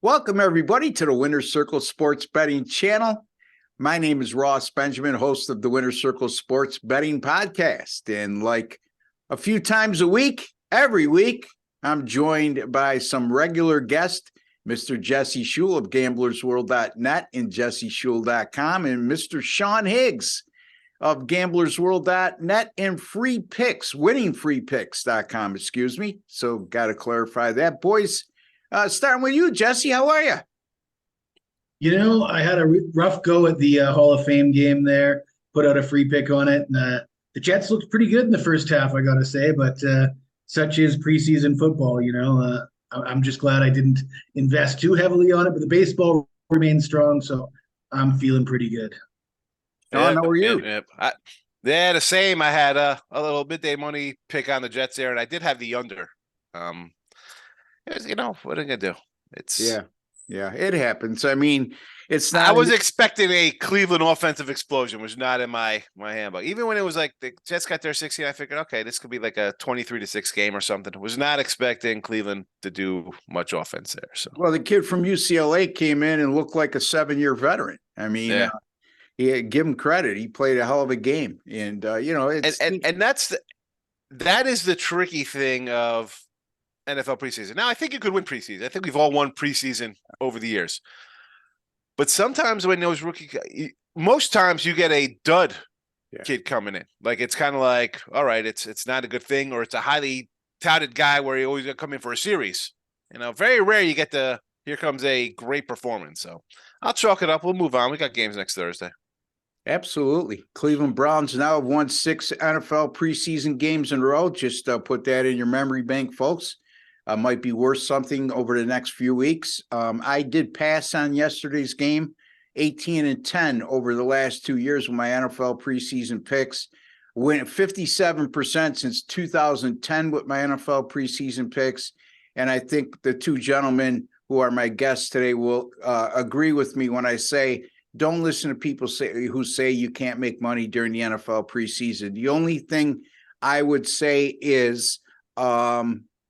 Welcome, everybody, to the Winner's Circle Sports Betting Channel. My name is Ross Benjamin, host of the Winner's Circle Sports Betting Podcast. And like a few times a week, every week, I'm joined by some regular guest, Mr. Jesse Shule of GamblersWorld.net and JesseShule.com, and Mr. Sean Higgs of GamblersWorld.net and WinningFreePicks.com, excuse me. So got to clarify that. Boys, starting with you, Jesse, how are you? You know, I had a rough go at the Hall of Fame game there, put out a free pick on it. And, the Jets looked pretty good in the first half, I got to say, but such is preseason football, you know. I'm just glad I didn't invest too heavily on it, but the baseball remains strong, so I'm feeling pretty good. Sean, how are you? Yeah, the same. I had a little midday money pick on the Jets there, and I did have the under. You know, what are you gonna do? It's yeah, it happens. I mean, it's not. I was expecting a Cleveland offensive explosion, was not in my handbook. Even when it was like the Jets got their 16, I figured, okay, this could be like a 23-6 game or something. Was not expecting Cleveland to do much offense there. So, well, the kid from UCLA came in and looked like a 7-year veteran. I mean, give him credit. He played a hell of a game, and you know, it's and that is the tricky thing of NFL preseason. Now, I think you could win preseason. I think we've all won preseason over the years. But sometimes when those most times you get a dud kid coming in. Like, it's kind of like, all right, it's not a good thing, or it's a highly touted guy where he always got to come in for a series. You know, very rare you get here comes a great performance. So I'll chalk it up. We'll move on. We got games next Thursday. Absolutely. Cleveland Browns now have won 6 NFL preseason games in a row. Just put that in your memory bank, folks. Might be worth something over the next few weeks. I did pass on yesterday's game, 18-10 over the last 2 years with my NFL preseason picks. Went 57% since 2010 with my NFL preseason picks. And I think the two gentlemen who are my guests today will agree with me when I say, don't listen to people who say you can't make money during the NFL preseason. The only thing I would say is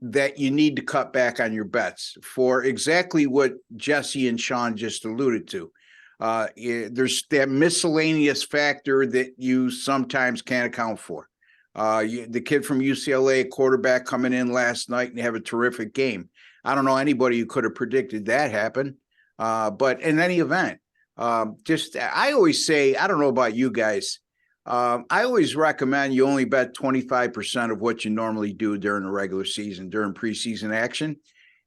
that you need to cut back on your bets for exactly what Jesse and Sean just alluded to. There's that miscellaneous factor that you sometimes can't account for. The kid from UCLA, quarterback, coming in last night and have a terrific game. I don't know anybody who could have predicted that happen. But in any event, I always say, I don't know about you guys, I always recommend you only bet 25% of what you normally do during the regular season, during preseason action.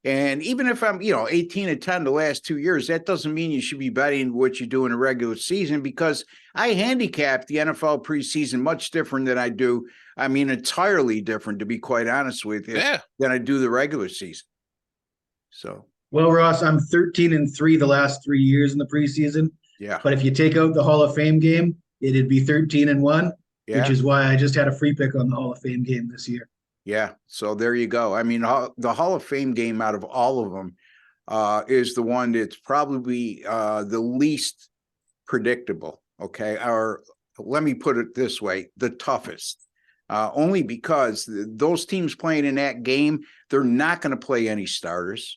And even if I'm, 18-10 the last 2 years, that doesn't mean you should be betting what you do in the regular season, because I handicap the NFL preseason much different than I do. I mean, entirely different, to be quite honest with you, than I do the regular season. So. Well, Ross, I'm 13-3 the last 3 years in the preseason. Yeah. But if you take out the Hall of Fame game, it'd be 13-1, which is why I just had a free pick on the Hall of Fame game this year. Yeah. So there you go. I mean, the Hall of Fame game out of all of them is the one that's probably the least predictable. Okay. Or let me put it this way, the toughest. Only because those teams playing in that game, they're not going to play any starters.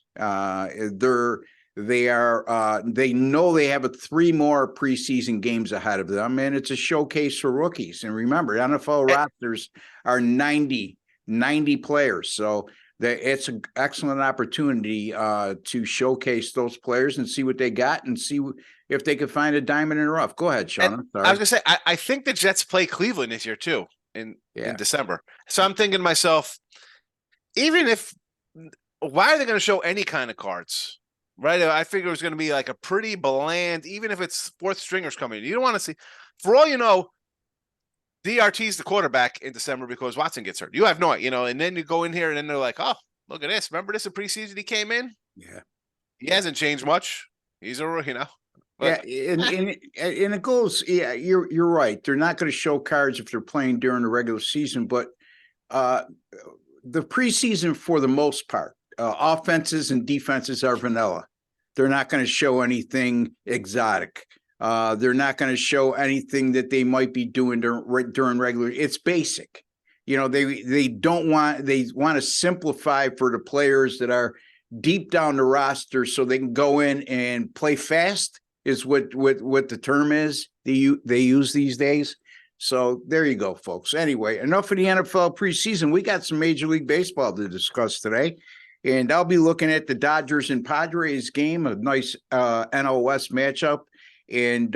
They know they have 3 more preseason games ahead of them, and it's a showcase for rookies. And remember, NFL rosters are 90 players. So it's an excellent opportunity to showcase those players and see what they got and see if they could find a diamond in the rough. Go ahead, Sean. I'm sorry. I was going to say, I think the Jets play Cleveland this year too in December. So I'm thinking to myself, why are they going to show any kind of cards? Right, I figure it was going to be like a pretty bland, even if it's fourth stringers coming in. You don't want to see, for all you know, DRT's the quarterback in December because Watson gets hurt. You have no, and then you go in here and then they're like, oh, look at this. Remember this in preseason he came in? Yeah. He hasn't changed much. He's a rookie now. But, and it goes, you're right. They're not going to show cards if they're playing during the regular season, but the preseason, for the most part, offenses and defenses are vanilla. They're not going to show anything exotic. They're not going to show anything that they might be doing during regular. It's basic. They want to simplify for the players that are deep down the roster so they can go in and play fast is what the term is they use these days. So there you go, folks. Anyway, enough of the NFL preseason. We got some Major League Baseball to discuss today. And I'll be looking at the Dodgers and Padres game, a nice NL West matchup. And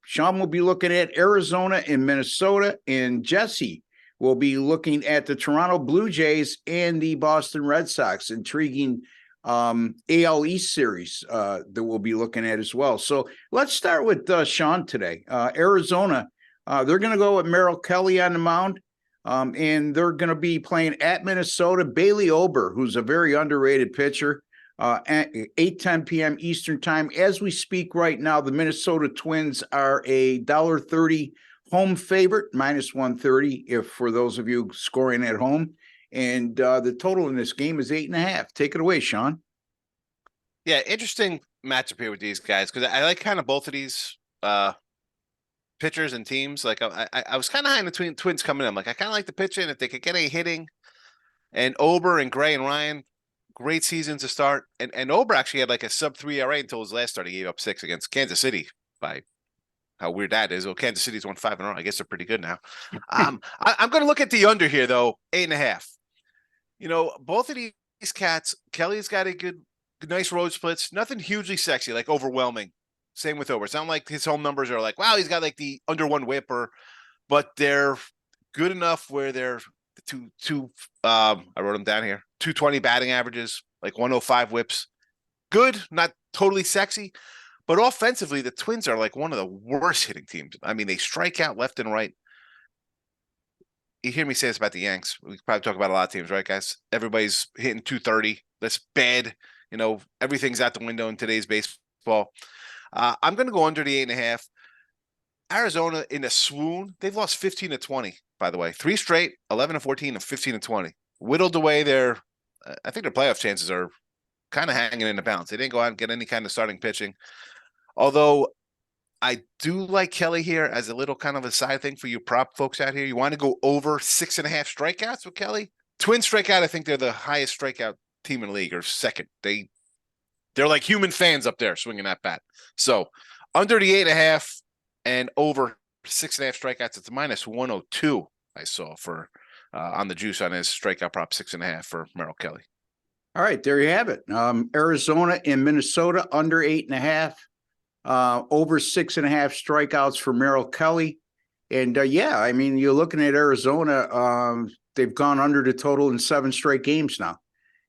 Sean will be looking at Arizona and Minnesota. And Jesse will be looking at the Toronto Blue Jays and the Boston Red Sox. Intriguing AL East series that we'll be looking at as well. So let's start with Sean today. Arizona, they're going to go with Merrill Kelly on the mound. And they're going to be playing at Minnesota. Bailey Ober, who's a very underrated pitcher, at 8:10 p.m. Eastern time. As we speak right now, the Minnesota Twins are a $1.30 home favorite, minus 130 if for those of you scoring at home. And the total in this game is 8.5. Take it away, Sean. Yeah, interesting matchup here with these guys because I like kind of both of these pitchers and teams. Like I was kind of high in the Twins coming in. I'm like, I kind of like the pitching if they could get any hitting. And Ober and Gray and Ryan, great season to start. And Ober actually had like a sub-3 ERA until his last start. He gave up 6 against Kansas City by how weird that is. Well, Kansas City's won 5 in a row. I guess they're pretty good now. I'm going to look at the under here though, 8.5. You know, both of these cats, Kelly's got a good, nice road splits. Nothing hugely sexy, like overwhelming. Same with Ober. It's not like his home numbers are like, wow, he's got like the under 1 whip but they're good enough where they're I wrote them down here. 220 batting averages, like 105 whips. Good, not totally sexy, but offensively, the Twins are like one of the worst hitting teams. I mean, they strike out left and right. You hear me say this about the Yanks. We probably talk about a lot of teams, right, guys? Everybody's hitting 230. That's bad. You know, everything's out the window in today's baseball. I'm going to go under the 8.5. Arizona in a swoon. They've lost 15-20, by the way. 3 straight, 11-14, and 15-20. Whittled away their, I think their playoff chances are kind of hanging in the balance. They didn't go out and get any kind of starting pitching. Although I do like Kelly here as a little kind of a side thing for you prop folks out here. You want to go over 6.5 strikeouts with Kelly? Twins strikeout, I think they're the highest strikeout team in the league, or second. They're like human fans up there swinging that bat. So under the 8.5 and over 6.5 strikeouts, it's minus 102. I saw for on the juice on his strikeout prop 6.5 for Merrill Kelly. All right, there you have it. Arizona and Minnesota under 8.5, over 6.5 strikeouts for Merrill Kelly. And yeah, I mean, you're looking at Arizona. They've gone under the total in 7 straight games now.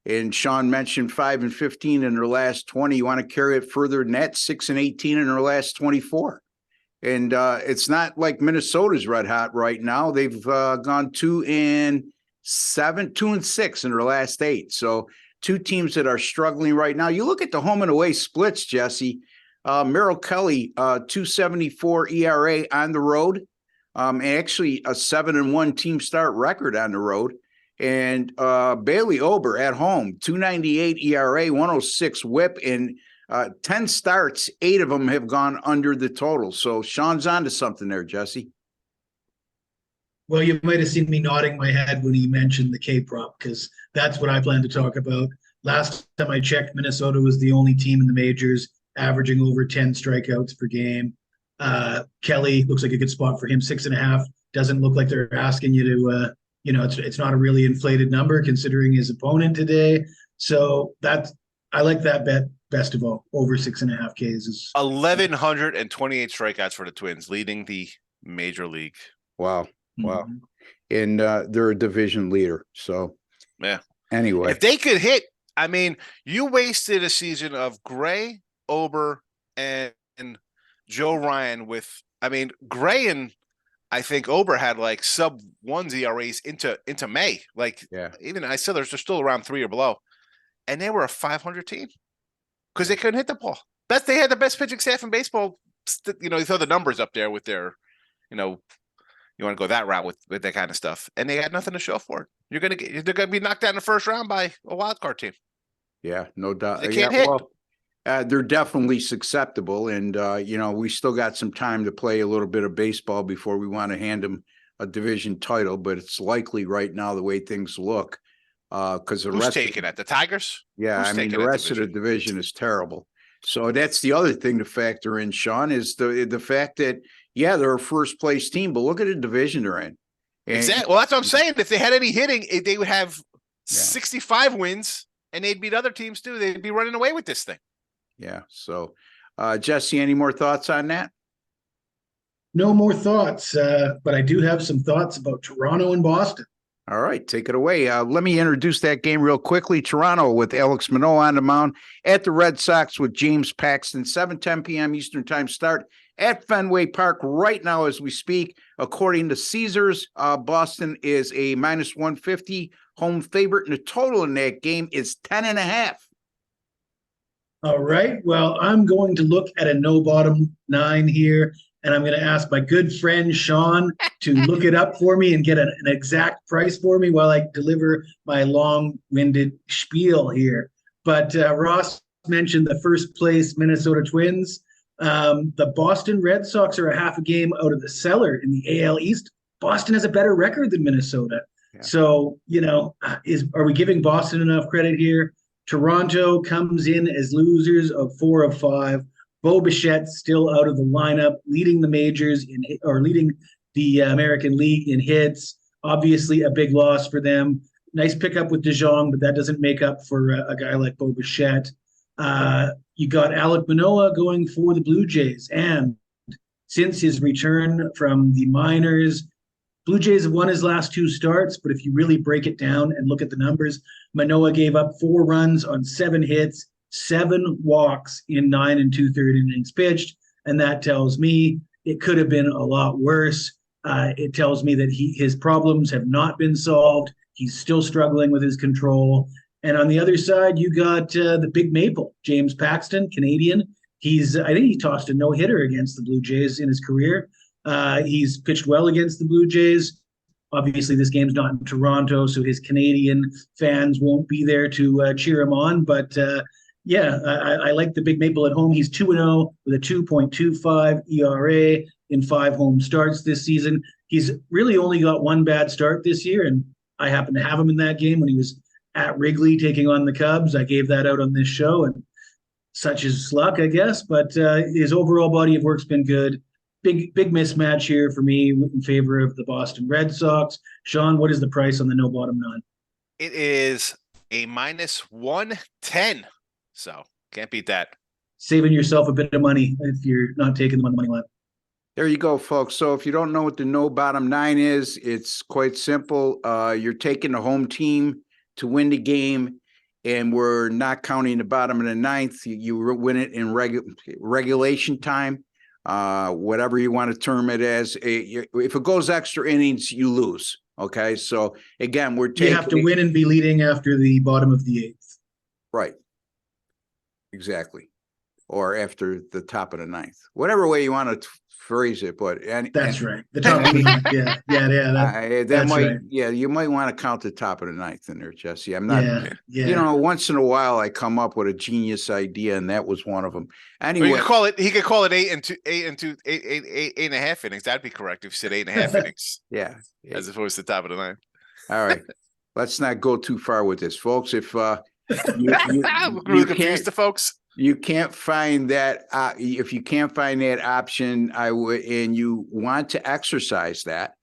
And Sean mentioned 5-15 in their last 20. You want to carry it further than that, 6-18 in their last 24. And it's not like Minnesota's red hot right now. They've gone 2-7, 2-6 in their last 8. So 2 teams that are struggling right now. You look at the home and away splits, Jesse. Merrill Kelly, 2.74 ERA on the road. Actually a 7-1 team start record on the road. And Bailey Ober at home, 2.98 ERA, 106 whip, and 10 starts, 8 of them have gone under the total. So Sean's on to something there, Jesse. Well, you might have seen me nodding my head when he mentioned the K prop, because that's what I plan to talk about. Last time I checked, Minnesota was the only team in the majors averaging over 10 strikeouts per game. Kelly looks like a good spot for him, 6.5. Doesn't look like they're asking you to it's not a really inflated number considering his opponent today. So I like that bet best of all. Over 6.5 Ks is 1,128 strikeouts for the Twins, leading the major league. Wow. Wow. And they're a division leader. So yeah. Anyway. If they could hit, I mean, you wasted a season of Gray, Ober, and Joe Ryan with, I mean, Gray and I think Ober had like sub-1 ERAs into May. Like, yeah. Even I said they're still around 3 or below. And they were a 500 team because they couldn't hit the ball. They had the best pitching staff in baseball. You know, you throw the numbers up there with their, you want to go that route with that kind of stuff. And they had nothing to show for it. They're gonna be knocked out in the first round by a wild card team. Yeah, no doubt. They can't hit. Well, they're definitely susceptible, and we still got some time to play a little bit of baseball before we want to hand them a division title. But it's likely right now, the way things look, because the Who's rest taking it? The Tigers? yeah, Who's I mean, the taking that rest of the division is terrible. So that's the other thing to factor in, Sean, is the fact that, yeah, they're a first place team, but look at the division they're in. And, Exactly. Well, that's what I'm saying. If they had any hitting, they would have Yeah. 65 wins, and they'd beat other teams too. They'd be running away with this thing. Yeah. So, Jesse, any more thoughts on that? No more thoughts, but I do have some thoughts about Toronto and Boston. All right, take it away. Let me introduce that game real quickly. Toronto with Alex Manoah on the mound at the Red Sox with James Paxton, 7:10 p.m. Eastern Time start at Fenway Park right now as we speak. According to Caesars, Boston is a -150 home favorite, and the total in that game is 10.5. All right. Well, I'm going to look at a no bottom 9 here, and I'm going to ask my good friend Sean to look it up for me and get an exact price for me while I deliver my long-winded spiel here. But Ross mentioned the first place Minnesota Twins. The Boston Red Sox are a half a game out of the cellar in the AL East. Boston has a better record than Minnesota. Yeah. So, are we giving Boston enough credit here? Toronto comes in as losers of 4 of 5. Bo Bichette still out of the lineup, leading the majors leading the American League in hits. Obviously, a big loss for them. Nice pickup with DeJong, but that doesn't make up for a guy like Bo Bichette. You got Alek Manoah going for the Blue Jays, and since his return from the minors, Blue Jays have won his last 2 starts, but if you really break it down and look at the numbers, Manoah gave up 4 runs on 7 hits, 7 walks in 9 2/3 innings pitched, and that tells me it could have been a lot worse. It tells me that his problems have not been solved. He's still struggling with his control. And on the other side, you got the big maple, James Paxton, Canadian. I think he tossed a no-hitter against the Blue Jays in his career. He's pitched well against the Blue Jays. Obviously, this game's not in Toronto, so his Canadian fans won't be there to cheer him on. But I like the Big Maple at home. He's 2-0 with a 2.25 ERA in 5 home starts this season. He's really only got 1 bad start this year, and I happen to have him in that game when he was at Wrigley taking on the Cubs. I gave that out on this show, and such is luck, I guess. But his overall body of work's been good. Big mismatch here for me in favor of the Boston Red Sox. Sean, what is the price on the no bottom 9? It is a -110. So can't beat that. Saving yourself a bit of money if you're not taking them on the money line. There you go, folks. So if you don't know what the no bottom 9 is, it's quite simple. You're taking the home team to win the game, and we're not counting the bottom of the 9th. You win it in regulation time. Whatever you want to term it as. If it goes extra innings, you lose. Okay, so again, you have to win and be leading after the bottom of the 8th. Right. Exactly. Or after the top of the 9th. Whatever way you want to phrase it, but that's right. The top of the 9th. That's right. Yeah, you might want to count the top of the 9th in there, Jesse. I'm not. Yeah. Once in a while I come up with a genius idea, and that was one of them. Anyway, he could call it 8.5 innings. That'd be correct if you said 8.5 innings. Yeah. As opposed to top of the 9th. All right. Let's not go too far with this, folks. If really confused the folks. You can't find that. If you can't find that option, and you want to exercise that,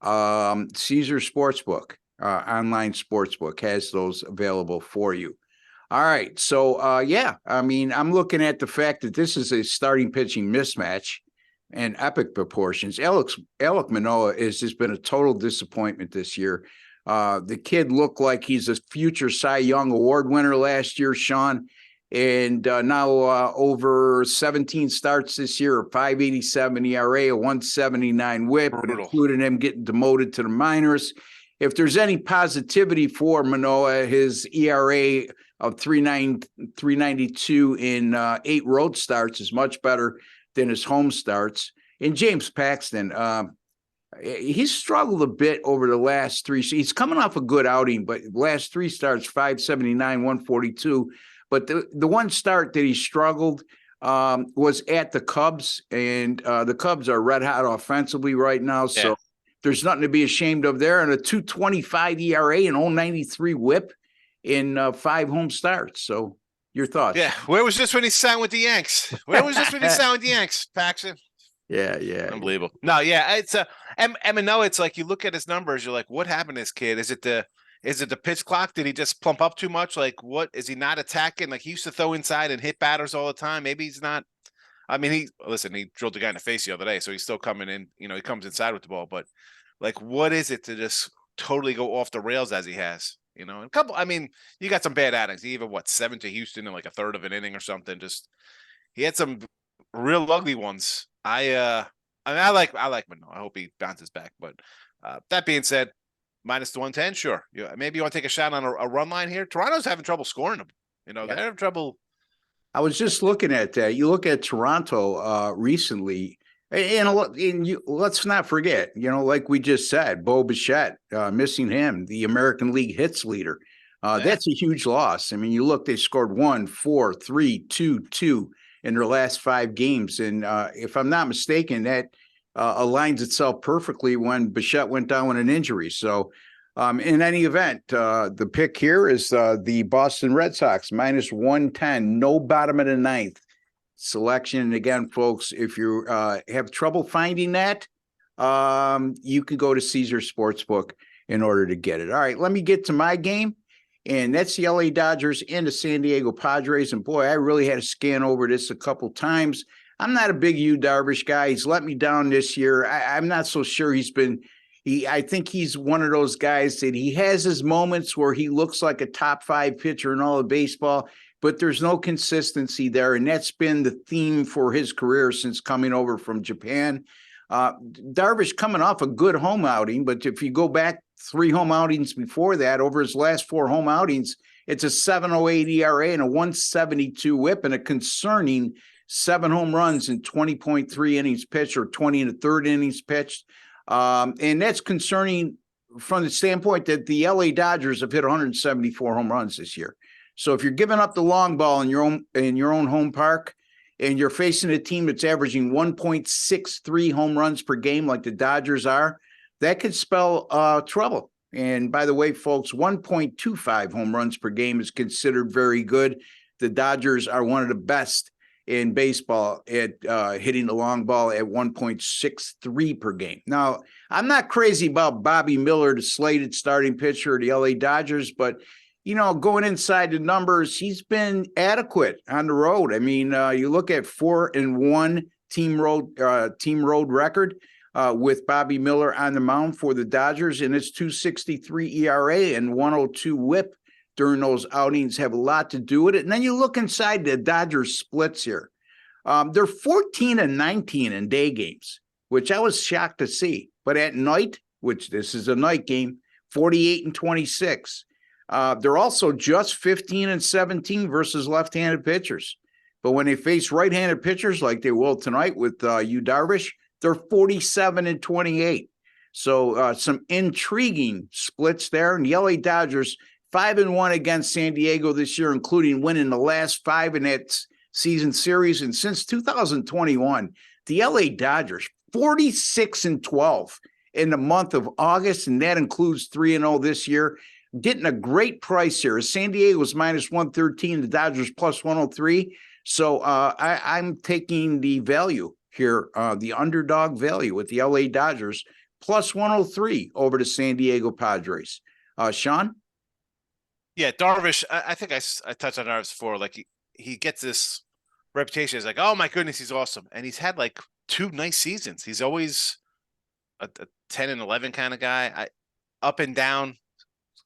Caesar Sportsbook, online sportsbook, has those available for you. All right. So, I'm looking at the fact that this is a starting pitching mismatch and epic proportions. Alek Manoah has just been a total disappointment this year. The kid looked like he's a future Cy Young Award winner last year, Sean. And now over 17 starts this year, a 5.87 ERA, a 1.79 WHIP, including him getting demoted to the minors. If there's any positivity for Manoah, his ERA of 3.92 in 8 road starts is much better than his home starts. And James Paxton, he's struggled a bit over the last 3. He's coming off a good outing, but last 3 starts, 5.79, 1.42. But the one start that he struggled was at the Cubs, and the Cubs are red hot offensively right now. So there's nothing to be ashamed of there. And a 2.25 ERA and 0.93 WHIP in 5 home starts. So your thoughts? Yeah. Where was this when he signed with the Yanks? Where was this when he signed with the Yanks, Paxton? Yeah. Unbelievable. No, yeah, it's and no, it's like you look at his numbers, you're like, what happened to this kid? Is it the pitch clock? Did he just plump up too much? Like, what is he not attacking? Like he used to throw inside and hit batters all the time. Maybe he's not. I mean, he drilled the guy in the face the other day, so he's still coming in. You know, he comes inside with the ball, but like, what is it to just totally go off the rails as he has? You know, and I mean, you got some bad outings. He even 7 to Houston in like a third of an inning or something. Just he had some real ugly ones. I mean, I like Mano. I hope he bounces back. But that being said, minus the 110, sure. Maybe you want to take a shot on a run line here. Toronto's having trouble scoring them. You know, they're having trouble. I was just looking at that. You look at Toronto recently, and let's not forget, like we just said, Bo Bichette, missing him, the American League hits leader. That's a huge loss. I mean, you look, they scored 1, 4, 3, 2, 2 in their last 5 games. And if I'm not mistaken, that aligns itself perfectly when Bichette went down with an injury. So in any event, the pick here is the Boston Red Sox minus 110, no bottom of the ninth selection. And again, folks, if you have trouble finding that, you can go to Caesar Sportsbook in order to get it. All right, let me get to my game. And that's the LA Dodgers and the San Diego Padres. And boy, I really had to scan over this a couple times. I'm not a big Yu Darvish guy. He's let me down this year. I'm not so sure I think he's one of those guys that he has his moments where he looks like a top 5 pitcher in all of baseball, but there's no consistency there. And that's been the theme for his career since coming over from Japan. Darvish coming off a good home outing, but if you go back 3 home outings before that, over his last 4 home outings, it's a 7.08 ERA and a 172 whip and a concerning 7 home runs in 20.3 innings pitched, or 20 and a third innings pitched. And that's concerning from the standpoint that the LA Dodgers have hit 174 home runs this year. So if you're giving up the long ball in your own home park, and you're facing a team that's averaging 1.63 home runs per game like the Dodgers are, that could spell trouble. And by the way, folks, 1.25 home runs per game is considered very good. The Dodgers are one of the best in baseball at hitting the long ball at 1.63 per game. Now, I'm not crazy about Bobby Miller, the slated starting pitcher of the LA Dodgers, but going inside the numbers, he's been adequate on the road. I mean, you look at 4-1 team road record with Bobby Miller on the mound for the Dodgers, and it's 2.63 ERA and 102 WHIP during those outings have a lot to do with it. And then you look inside the Dodgers splits here. They're 14-19 in day games, which I was shocked to see. But at night, which this is a night game, 48-26. They're also just 15-17 versus left-handed pitchers. But when they face right-handed pitchers like they will tonight with Yu Darvish, they're 47-28. So some intriguing splits there. And the LA Dodgers 5-1 against San Diego this year, including winning the last 5 in that season series. And since 2021, the LA Dodgers 46-12 in the month of August, and that includes 3-0 this year. Getting a great price here. San Diego's minus 113, the Dodgers plus 103. So I'm taking the value here, the underdog value with the LA Dodgers plus 103 over the San Diego Padres. Sean? Yeah, Darvish, I think I touched on Darvish before. Like he gets this reputation as like, oh my goodness, he's awesome. And he's had like 2 nice seasons. He's always a 10-11 kind of guy. Up and down.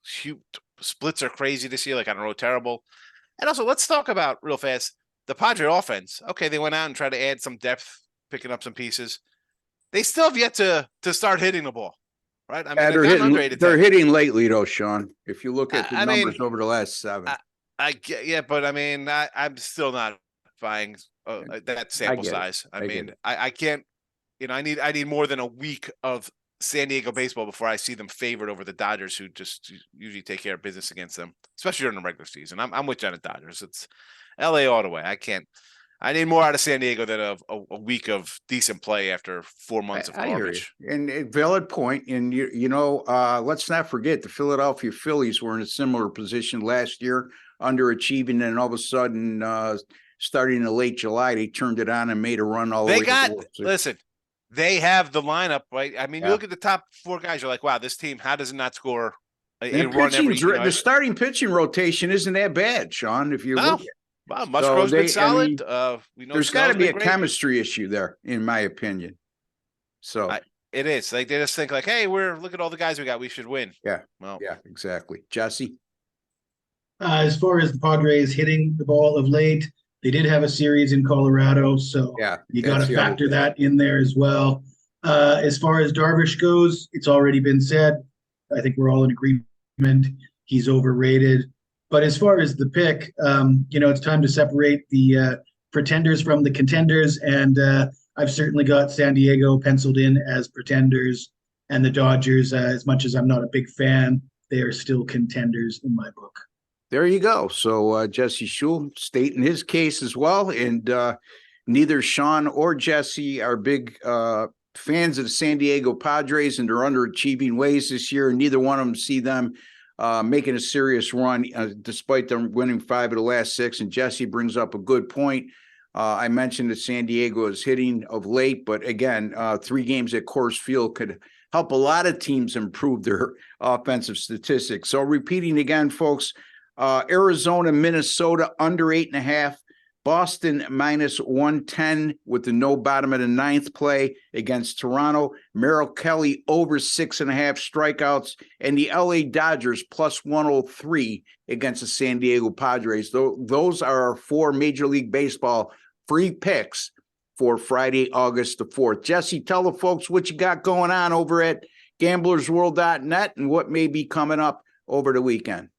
Shoot, splits are crazy this year. Like, I don't know, terrible. And also, let's talk about real fast the Padre offense. Okay, they went out and tried to add some depth, picking up some pieces. They still have yet to start hitting the ball, right? I mean, they're hitting lately, though, Sean. If you look at the numbers over the last 7, but I mean, I'm still not buying that sample size. I can't. I need more than a week of San Diego baseball before I see them favored over the Dodgers, who just usually take care of business against them, especially during the regular season. I'm with John at Dodgers. It's LA all the way. I can't. I need more out of San Diego than a week of decent play after 4 months of I hear garbage. you. And a valid point. And let's not forget the Philadelphia Phillies were in a similar position last year, underachieving, and all of a sudden, starting in late July, they turned it on and made a run all the way. Listen, they have the lineup, right? I mean, Yeah. you look at the top 4 guys, you're like, wow, this team, how does it not score a And run every? the starting pitching rotation isn't that bad, Sean. If you look, wow, Musgrove's been solid. We know there's got to be a great. chemistry issue there, in my opinion. So it is like they just think like, hey, look at all the guys we got, we should win. Yeah. Well, yeah, exactly. Jesse. As far as the Padres hitting the ball of late, they did have a series in Colorado, so you got to factor that in there as well. As far as Darvish goes, it's already been said. I think we're all in agreement. He's overrated. But as far as the pick, it's time to separate the pretenders from the contenders. And I've certainly got San Diego penciled in as pretenders, and the Dodgers, as much as I'm not a big fan, they are still contenders in my book. There you go. So Jesse Schul stating his case as well. And neither Sean or Jesse are big fans of the San Diego Padres, and they're underachieving ways this year. And neither one of them see them making a serious run, despite them winning 5 of the last 6. And Jesse brings up a good point. I mentioned that San Diego is hitting of late, but again, 3 games at Coors Field could help a lot of teams improve their offensive statistics. So repeating again, folks, Arizona, Minnesota under 8.5, Boston minus 110 with the no bottom of the 9th play against Toronto, Merrill Kelly over 6.5 strikeouts, and the LA Dodgers plus 103 against the San Diego Padres. Those are our 4 Major League Baseball free picks for Friday, August the 4th. Jesse, tell the folks what you got going on over at gamblersworld.net and what may be coming up over the weekend.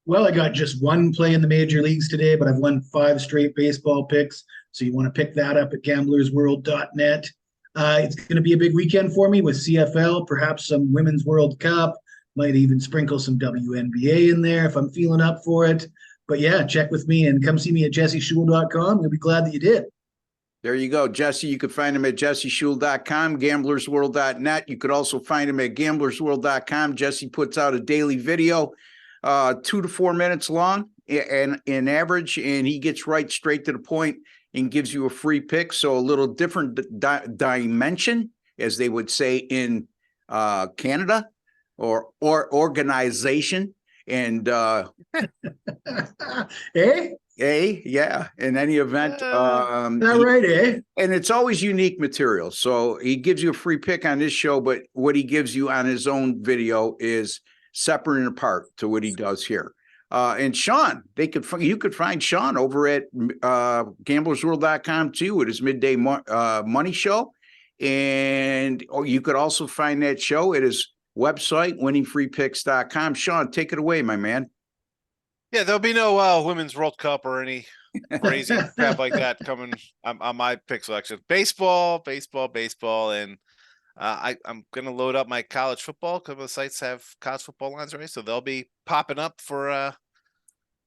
Well, I got just 1 play in the major leagues today, but I've won 5 straight baseball picks. So you want to pick that up at gamblersworld.net. It's going to be a big weekend for me with CFL, perhaps some Women's World Cup, might even sprinkle some WNBA in there if I'm feeling up for it. But yeah, check with me and come see me at jesseschul.com. You'll be glad that you did. There you go. Jesse, you can find him at jesseschul.com, gamblersworld.net. You could also find him at gamblersworld.com. Jesse puts out a daily video, 2 to 4 minutes long and in average, and he gets right straight to the point and gives you a free pick. So a little different dimension, as they would say in Canada, or organization. And yeah. In any event, right, and it's always unique material. So he gives you a free pick on this show, but what he gives you on his own video is separate and apart to what he does here. And Sean, you could find Sean over at gamblersworld.com too with his midday money show. And you could also find that show at his website, winningfreepicks.com. Sean, take it away, my man. Yeah, there'll be no Women's World Cup or any crazy crap like that coming on my pick selection. Baseball, and I'm going to load up my college football because the sites have college football lines already, so they'll be popping up for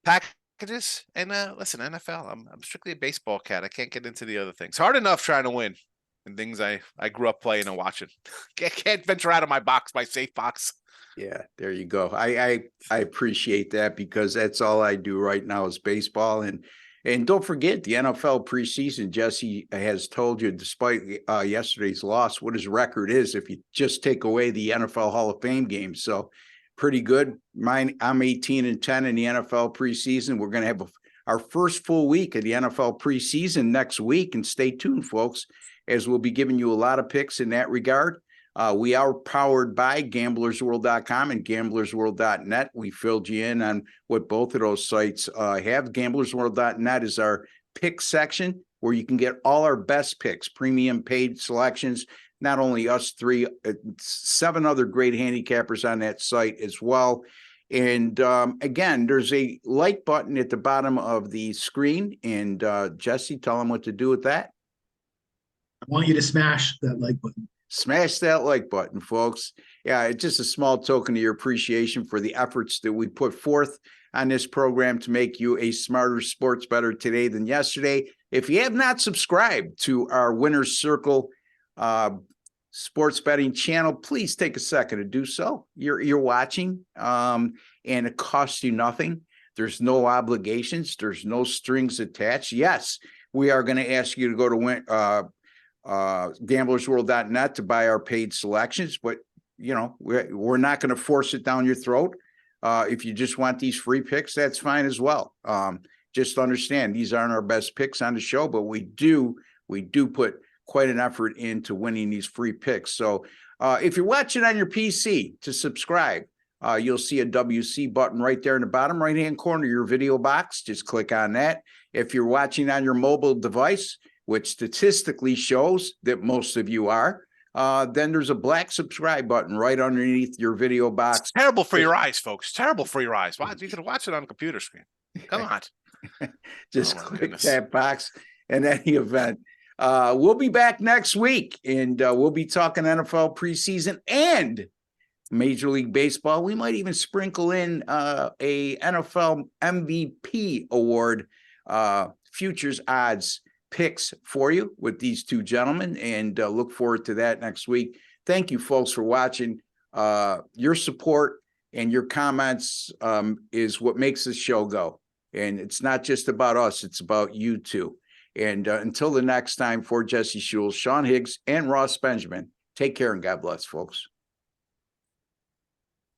packages. And listen, NFL, I'm strictly a baseball cat. I can't get into the other things. Hard enough trying to win and things I grew up playing and watching. Can't venture out of my safe box. Yeah, there you go. I appreciate that because that's all I do right now is baseball. And don't forget the NFL preseason. Jesse has told you, despite yesterday's loss, what his record is if you just take away the NFL Hall of Fame games. So pretty good. I'm 18-10 in the NFL preseason. We're going to have our first full week of the NFL preseason next week. And stay tuned, folks, as we'll be giving you a lot of picks in that regard. We are powered by gamblersworld.com and gamblersworld.net. We filled you in on what both of those sites have. Gamblersworld.net is our pick section where you can get all our best picks, premium paid selections, not only us 3, 7 other great handicappers on that site as well. And again, there's a like button at the bottom of the screen. And Jesse, tell them what to do with that. I want you to smash that like button. Smash that like button, folks. Yeah, it's just a small token of your appreciation for the efforts that we put forth on this program to make you a smarter sports bettor today than yesterday. If you have not subscribed to our Winner's Circle sports betting channel, please take a second to do so. You're watching, and it costs you nothing. There's no obligations. There's no strings attached. Yes, we are going to ask you to go to gamblersworld.net to buy our paid selections, but we're not going to force it down your throat. If you just want these free picks, that's fine as well. Just understand these aren't our best picks on the show, but we do put quite an effort into winning these free picks. So if you're watching on your PC, to subscribe, you'll see a WC button right there in the bottom right-hand corner of your video box. Just click on that. If you're watching on your mobile device, which statistically shows that most of you are, then there's a black subscribe button right underneath your video box. It's terrible for your eyes, folks. Terrible for your eyes. Why? You could watch it on a computer screen. Come on. Just click that box. In any event, we'll be back next week, and we'll be talking NFL preseason and Major League Baseball. We might even sprinkle in a NFL MVP award futures odds picks for you with these two gentlemen, and look forward to that next week. Thank you, folks, for watching. Your support and your comments is what makes this show go. And it's not just about us, it's about you too. And until the next time, for Jesse Schultz, Sean Higgs, and Ross Benjamin, take care and God bless, folks.